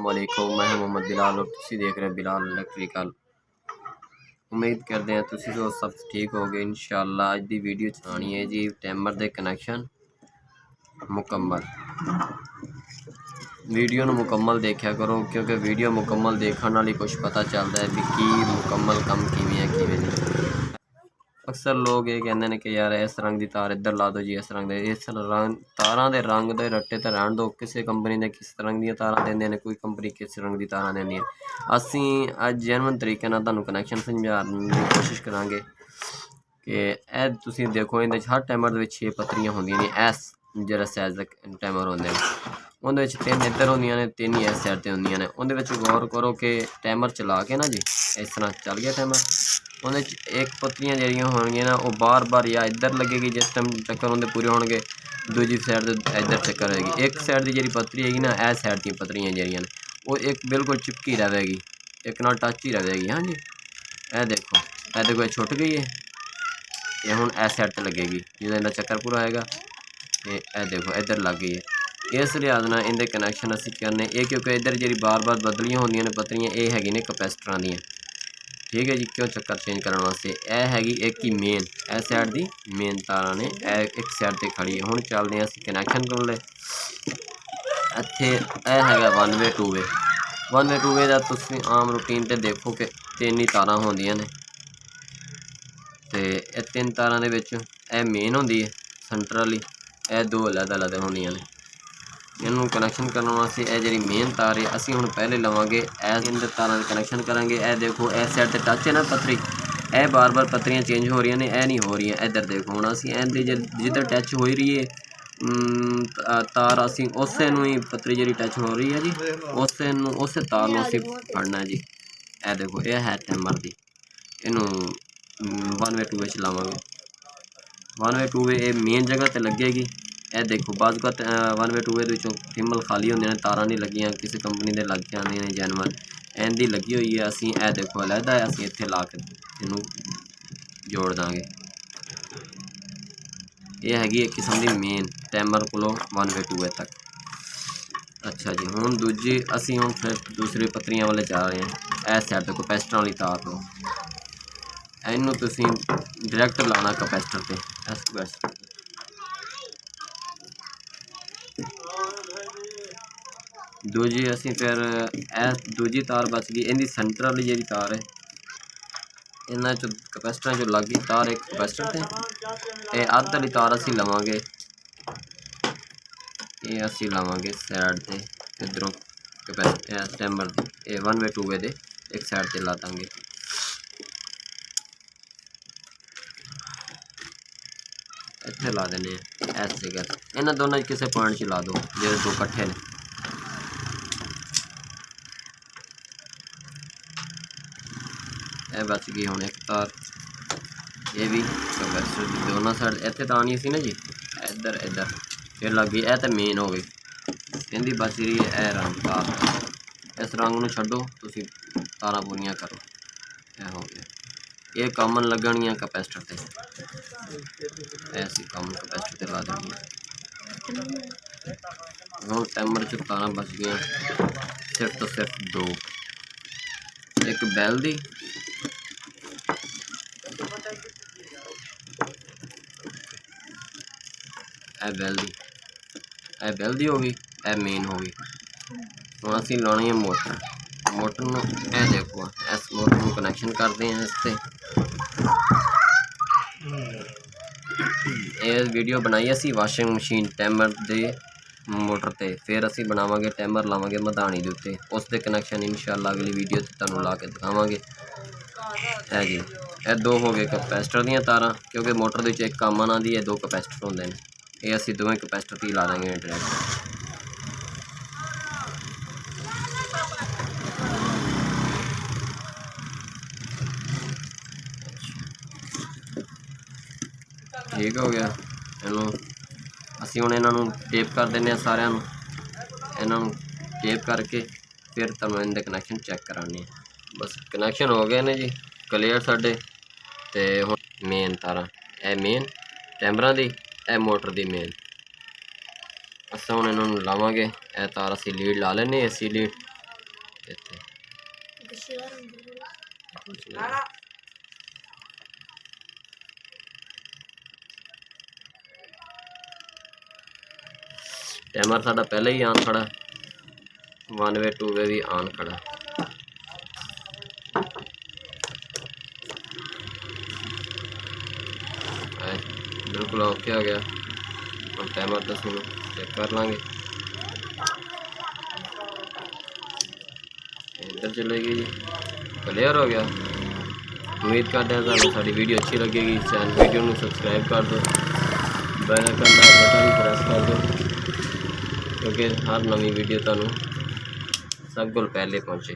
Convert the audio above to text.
अस्सलामुअलैकुम, मैं मोहम्मद बिलाल और तुसी देख रहे बिलाल इलैक्ट्रिकल। उम्मीद करते हैं तुसी तो सब ठीक हो गए इंशाअल्लाह। अज दी वीडियो चलानी है जी टाइमर दे कनैक्शन मुकम्मल। वीडियो ਨੂੰ मुकम्मल देखा करो क्योंकि वीडियो मुकम्मल देखने नाल ही कुछ पता चलता है भी की मुकम्मल कम किवें है किवें नहीं। अक्सर लोग ये कहते हैं कि यार इस रंग की तार इधर ला दो जी, इस रंग इस रंग तारां दे रंग दे रट्टे तो रहन दो। किसी कंपनी ने किस रंग दी तारां देंदे ने, कोई कंपनी किस रंग की तारां देंदी है। असी अज जेन्युइन तरीके नाल तुहानूं कनैक्शन समझाने की कोशिश करांगे कि ए तुसीं देखो इहदे हर टाइमर दे 6 पत्रियां होंदियां ने। एस जिहड़ा साइज दा टाइमर होंदे ने उहदे विच 3 इधर होंदियां ने, 3 ही इस साइड ते होंदियां ने। उहदे विच गौर करो कि टाइमर चला के ना जी इस तरह चल गया टाइमर, उहदे एक पत्रियां जिहड़ियां होणगियां ना वो बार बार या इधर लगेगी जिस टाइम चक्कर उहदे पूरे होणगे, दूजी साइड ते इधर चक्कर होएगी। एक साइड की जिहड़ी पत्तरी हैगी ना इस साइड दी पत्तरियां जिहड़ियां ने वो एक बिल्कुल चिपकी रहेगी, एक नाल टच ही रहेगी। हाँ जी ए देखो ये छुट गई है, ये हुण इस साइड ते लगेगी जो इहदा चक्कर पूरा होएगा। ये देखो इधर लग गई है। इस लिहाज नाल इहदे कनैक्शन असीं करने ये क्योंकि इधर जिहड़ी बार बार बदलियां होंदियां ने पत्तरियां ये हैगी ने कैपेसिटरां दियां। ठीक है जी, क्यों चक्कर चेंज करने वास्ते यह हैगी एक ही मेन इस साइड की मेन तारा ने एक साइड पर खड़ी है। हुण चलते हैं असीं कनैक्शन कर ले। इत्थे यह हैगा 1 वे 2 वे। 1 वे 2 वे का तुसीं आम रूटीन ते देखो कि 3 ही तारां होंदियां ने ते ये 3 तारां दे विच यह मेन होंदी है सेंटर वाली, यह 2 अलग अलग होंदियां ने। इन्हों कनैक्शन करने वास्ते यह जी मेन तार है असीं हुण पहले लवांगे इन तारां दे कनैक्शन करांगे। यह देखो इस साइड ते टच है ना पत्तरी, यह बार बार पत्तरियां चेंज हो रही ने, यह नहीं हो रही। इधर देखो हुण असीं इहदी जिधर टच हो रही है तार असीं उसे नूं ही पत्तरी जिहड़ी टच हो रही है जी उस तार नूं असीं फड़ना है जी। यह देखो यह है टाइमर दी, इनू 1 वे 2 वे चलावांगे। 1 वे 2 वे ये मेन जगह ते लगेगी। यह देखो बाज़ 1 वे 2 वे फिमल खाली होंदे ने, तारां नहीं लगियां, किसी कंपनी दे लग जांदियां ने जैनवन इहदी लगी हुई है। असीं यह देखो अलहदा है, असीं इत्थे ला के इनू जोड़ दांगे। यह हैगी एक किस्म की मेन टाइमर कोलों 1 वे 2 वे तक। अच्छा जी, हुण दूजी असीं हुण फिर दूसरी पत्तरियां वाले जा रहे हैं। इस साइड ते कैपेसिटर वाली तार तो इनू तुसीं डायरैक्ट लाना कैपेसिटर ते इस कैपेसिटर दूजी असीं फिर दूजी तार बच गई इहदी सेंटर वाली जिहड़ी तार है इन्हां चों कैपेसिटरां चों लग गई तार एक कैपेसिटर ते ये अद्ध वाली तार असीं लवांगे, ये असीं लवांगे साइड ते इधरों कैपेसिटर टाइमर ये 1 वे 2 वे दे एक साइड ते ला दांगे। इत्थे ला देने इस जगह ते इन्हां दोनों किसी पॉइंट च ला दो जो दो कट्ठे ने। यह बच गई हुण एक तार, ये भी कैपेसिटर की दोनों साइड इत्थे तो आनी सी ना जी, इधर इधर फिर लग गई। यह तो मेन हो गई, इहदी बच रही है यह रंग तार। इस रंग नूं छड्डो तुसीं तारां पूरियां करो। यह हो गया, ये कॉमन लगणगियां कैपेसिटर ते ऐसी कॉमन कैपेसिटर ते ला देनी। हुण टाइमर च तारां बच गई सिर्फ तो सिर्फ 2, एक बैल दी बैल दी हो गई, यह मेन हो गई। हुण असीं लाउणी है मोटर। मोटर नूं यह देखो इस मोटर नूं कनैक्शन करते हैं इससे। ये वीडियो बनाई असीं वाशिंग मशीन टाइमर दे मोटर ते, फिर असीं बनावांगे टाइमर लावांगे मधानी दे उत्ते, उस दे कनैक्शन इंशाअल्लाह अगली वीडियो ते तुहानूं ला के दिखावांगे। है जी ये 2 हो गए कैपेसिटर दीयां तारां क्योंकि मोटर दे एक कॉमन आंदी है, 2 कैपेसिटर होंदे ने। ये असीं दोवें कैपेसिटर ते ला देंगे डायरैक्ट। ठीक हो गया, इनू असीं हुण इन्हां नूं टेप कर देने सारिਆਂ ਨੂੰ, इन्हां नूं टेप करके फिर तुहानूं इनके कनैक्शन चैक कराने। बस कनैक्शन हो गए ने जी क्लीयर साडे ते हुण मेन तारां ए मेन टाइमरां दी ए मोटर दी मेन असां हुण इन्हां नूं लावांगे। ए तार असीं लीड ला लैने एसी लीड ਇੱਥੇ टाइमर साडा पहले ही ऑन खड़ा, 1 वे 2 वे भी ऑन खड़ा। बिल्कुल ओके हो गया। हम टाइमर 10 मिनट चेक कर लेंगे। इधर चलेगी जी, क्लियर हो गया। उम्मीद करते हैं कि साड़ी वीडियो अच्छी लगेगी। चैनल वीडियो में सब्सक्राइब कर दो, बेल आइकन का बटन प्रेस कर दो, क्योंकि हर नवी वीडियो तुहानू सब को पहले पहुँचे।